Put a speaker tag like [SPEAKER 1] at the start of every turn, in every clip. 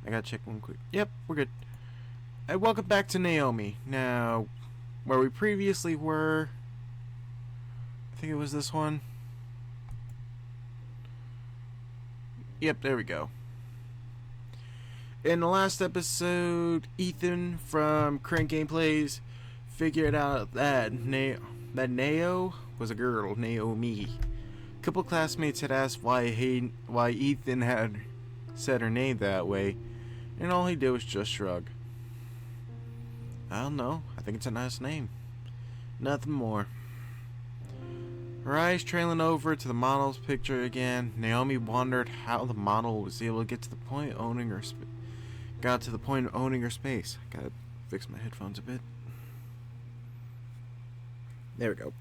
[SPEAKER 1] I gotta check one quick. Yep, we're good. Welcome back to Naomi. Now, where we previously were, I think it was this one. Yep, there we go. In the last episode, Ethan from Crank Gameplays figured out that Nao was a girl, Naomi. A couple classmates had asked why Ethan had said her name that way, and all he did was just shrug. I don't know, I think it's a nice name. Nothing more. Her eyes trailing over to the model's picture again, Naomi wondered how the model was able to get to the point of owning her space. Gotta fix my headphones a bit. There we go.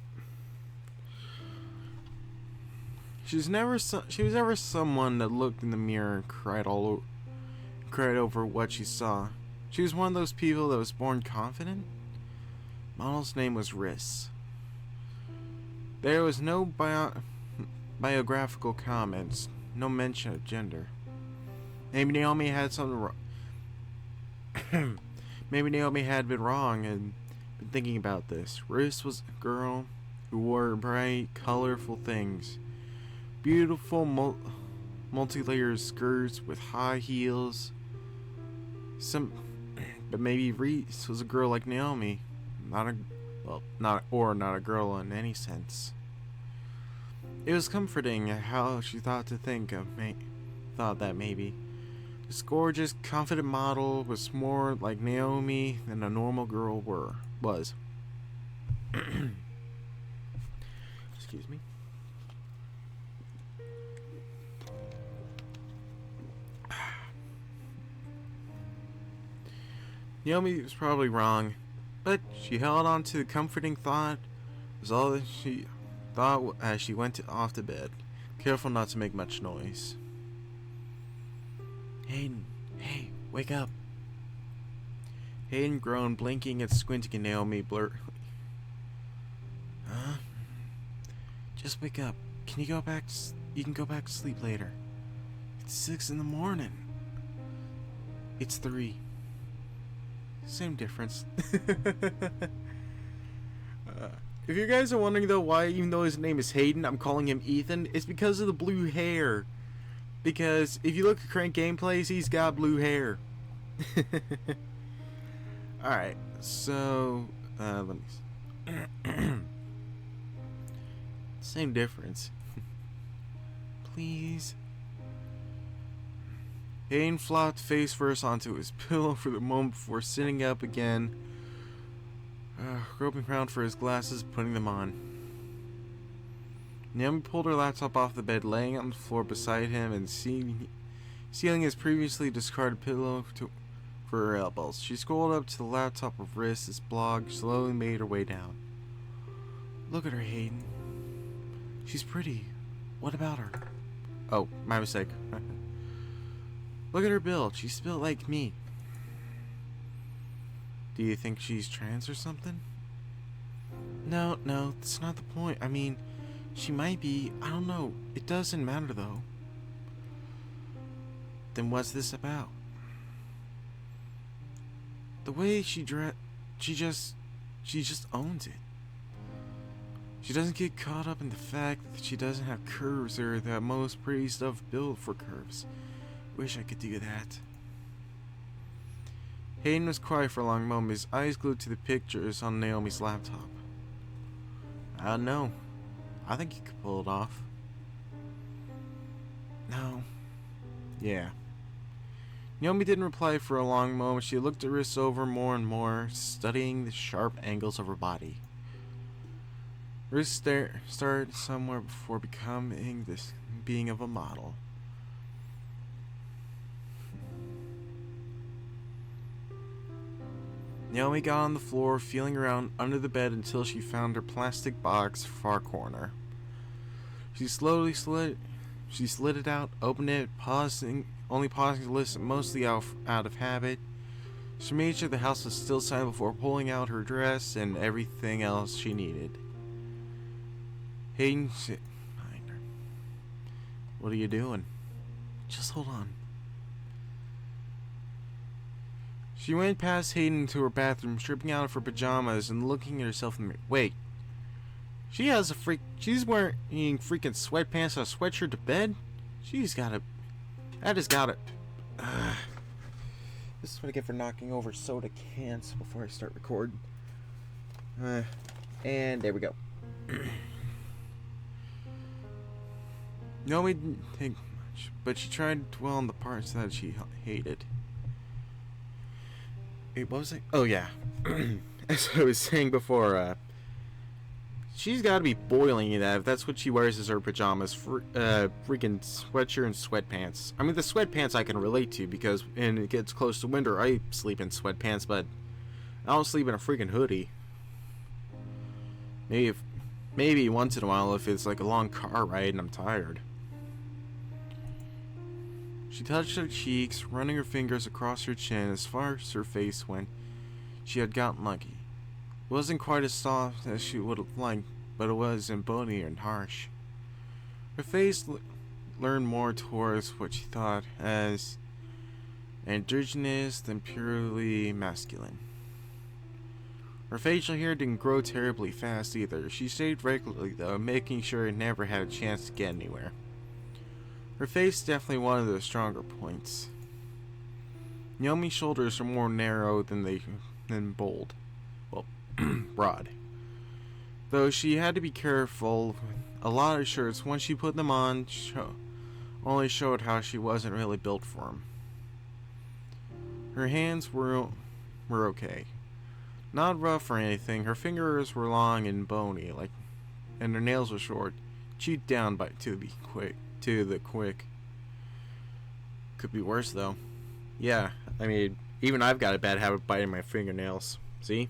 [SPEAKER 1] She was never someone that looked in the mirror and cried over what she saw. She was one of those people that was born confident. Model's name was Riss. There was no biographical comments, no mention of gender. Maybe Naomi had something wrong. Maybe Naomi had been wrong and been thinking about this. Riss was a girl who wore bright, colorful things. Beautiful, multi-layered skirts with high heels. But maybe Riss was a girl like Naomi, not a girl in any sense. It was comforting how she thought that maybe this gorgeous, confident model was more like Naomi than a normal girl was. Excuse me. Naomi was probably wrong, but she held on to the comforting thought. It was all that she thought as she went off to bed, careful not to make much noise. Hayden, hey, wake up. Hayden groaned, blinking and squinting at Naomi blurrily. Huh? Just wake up. You can go back to sleep later. It's 6 in the morning. It's 3. Same difference. If you guys are wondering though why, even though his name is Hayden, I'm calling him Ethan, it's because of the blue hair. Because if you look at Crank Gameplays, he's got blue hair. Alright, so let me see. Same difference. Please. Hayden flopped face first onto his pillow for the moment before sitting up again, groping around for his glasses, putting them on. Naomi pulled her laptop off the bed, laying on the floor beside him and sealing his previously discarded pillow for her elbows. She scrolled up to the laptop of Riss's blog, slowly made her way down. Look at her, Hayden. She's pretty. What about her? Oh, my mistake. Look at her build. She's built like me. Do you think she's trans or something? No, that's not the point. I mean, she might be. I don't know. It doesn't matter though. Then what's this about? The way she just owns it. She doesn't get caught up in the fact that she doesn't have curves or that most pretty stuff built for curves. Wish I could do that. Hayden was quiet for a long moment, his eyes glued to the pictures on Naomi's laptop. I don't know. I think you could pull it off. No. Yeah. Naomi didn't reply for a long moment. She looked at Riss over more and more, studying the sharp angles of her body. Riss started somewhere before becoming this being of a model. Naomi got on the floor, feeling around under the bed until she found her plastic box far corner. She slowly slid it out, opened it, only pausing to listen, mostly out of habit. She made sure the house was still silent before pulling out her dress and everything else she needed. Hayden sit behind her. What are you doing? Just hold on. She went past Hayden to her bathroom, stripping out of her pajamas and looking at herself in the mirror. Wait, she's wearing freaking sweatpants and a sweatshirt to bed? That has gotta. This is what I get for knocking over soda cans before I start recording. And there we go. Naomi didn't think much, but she tried to dwell on the parts that she hated. Wait, what was it? Oh, yeah. As I was saying before, she's got to be boiling that if that's what she wears as her pajamas. Freaking sweatshirt and sweatpants. I mean, the sweatpants I can relate to because when it gets close to winter, I sleep in sweatpants, but I don't sleep in a freaking hoodie. Maybe once in a while if it's like a long car ride and I'm tired. She touched her cheeks, running her fingers across her chin as far as her face went. She had gotten lucky. It wasn't quite as soft as she would have liked, but it wasn't bony and harsh. Her face leaned more towards what she thought as androgynous than purely masculine. Her facial hair didn't grow terribly fast either. She shaved regularly though, making sure it never had a chance to get anywhere. Her face definitely one of the stronger points. Naomi's shoulders are more narrow than bold. Well, broad. Though she had to be careful, a lot of shirts, once she put them on, only showed how she wasn't really built for them. Her hands were okay. Not rough or anything. Her fingers were long and bony, and her nails were short, chewed down to the quick. Could be worse though. Yeah, I mean, even I've got a bad habit of biting my fingernails. See?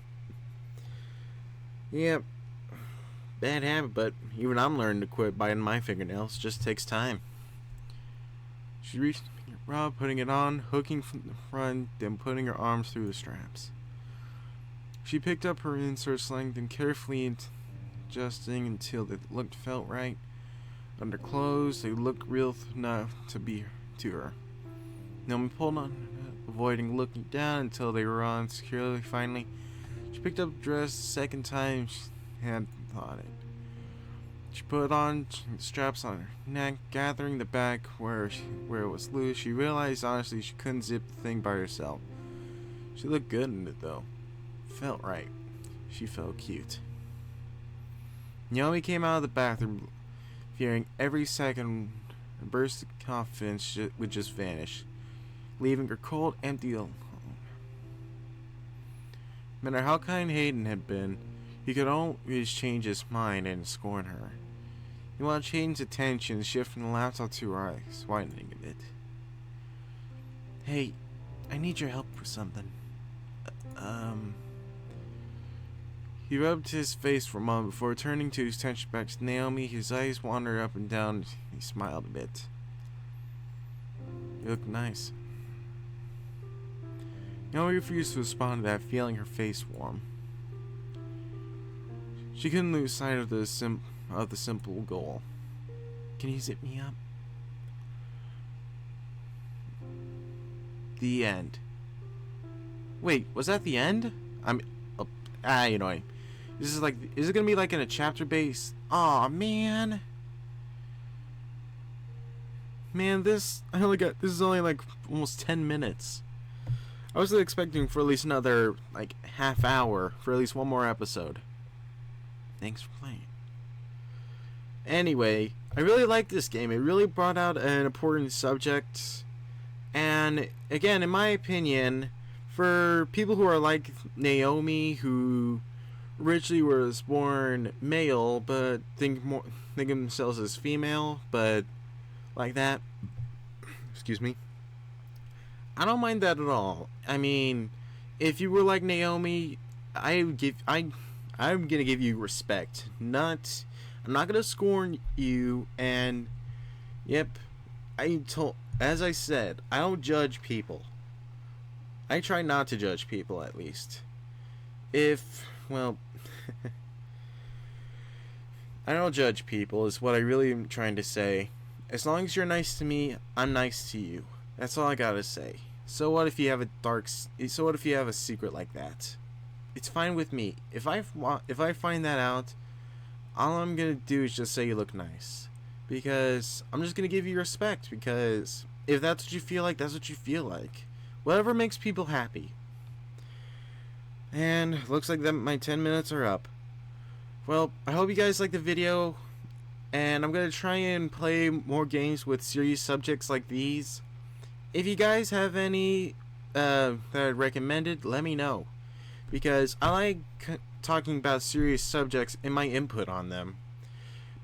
[SPEAKER 1] Yep. Bad habit, but even I'm learning to quit biting my fingernails. Just takes time. She reached the bra, putting it on, hooking from the front, then putting her arms through the straps. She picked up her inserts length and carefully adjusting until they felt right. Under clothes, they looked real enough to be to her. Naomi pulled on, avoiding looking down until they were on securely. Finally, she picked up the dress the second time she had thought it. She put on the straps on her neck, gathering the back where it was loose. She realized honestly she couldn't zip the thing by herself. She looked good in it though. Felt right. She felt cute. Naomi came out of the bathroom, fearing every second a burst of confidence would just vanish, leaving her cold, empty alone. No matter how kind Hayden had been, he could always change his mind and scorn her. He watched Hayden's attention shift from the laptop to her eyes, widening a bit. Hey, I need your help for something. He rubbed his face for a moment before turning to his attention back to Naomi. His eyes wandered up and down. He smiled a bit. You look nice. Naomi refused to respond to that, feeling her face warm. She couldn't lose sight of the simple goal. Can you zip me up? The end. Wait, was that the end? You know, is it gonna be like in a chapter base? Aw, man. Man, this is only like almost 10 minutes. I was expecting for at least another like half hour for at least one more episode. Thanks for playing. Anyway, I really like this game. It really brought out an important subject. And again, in my opinion, for people who are like Naomi, who originally was born male but think of themselves as female, but like that, excuse me, I don't mind that at all. I mean, if you were like Naomi, I'm gonna give you respect. I'm not gonna scorn you. And yep, as I said, I don't judge people. I try not to judge people, at least. I don't judge people is what I really am trying to say. As long as you're nice to me, I'm nice to you. That's all I gotta say. So what if you have so what if you have a secret like that? It's fine with me. If I find that out, all I'm gonna do is just say you look nice, because I'm just gonna give you respect. Because if that's what you feel like, that's what you feel like. Whatever makes people happy. And looks like that my 10 minutes are up. Well, I hope you guys like the video, and I'm gonna try and play more games with serious subjects like these. If you guys have any that I'd recommended, let me know, because I like talking about serious subjects and my input on them.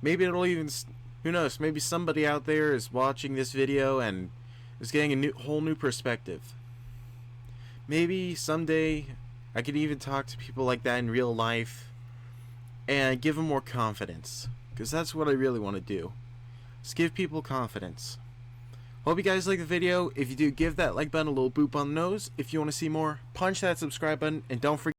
[SPEAKER 1] Maybe it'll even, who knows, maybe somebody out there is watching this video and is getting a whole new perspective. Maybe someday I could even talk to people like that in real life and give them more confidence, because that's what I really want to do. Just give people confidence. Hope you guys like the video. If you do, give that like button a little boop on the nose. If you want to see more, punch that subscribe button, and don't forget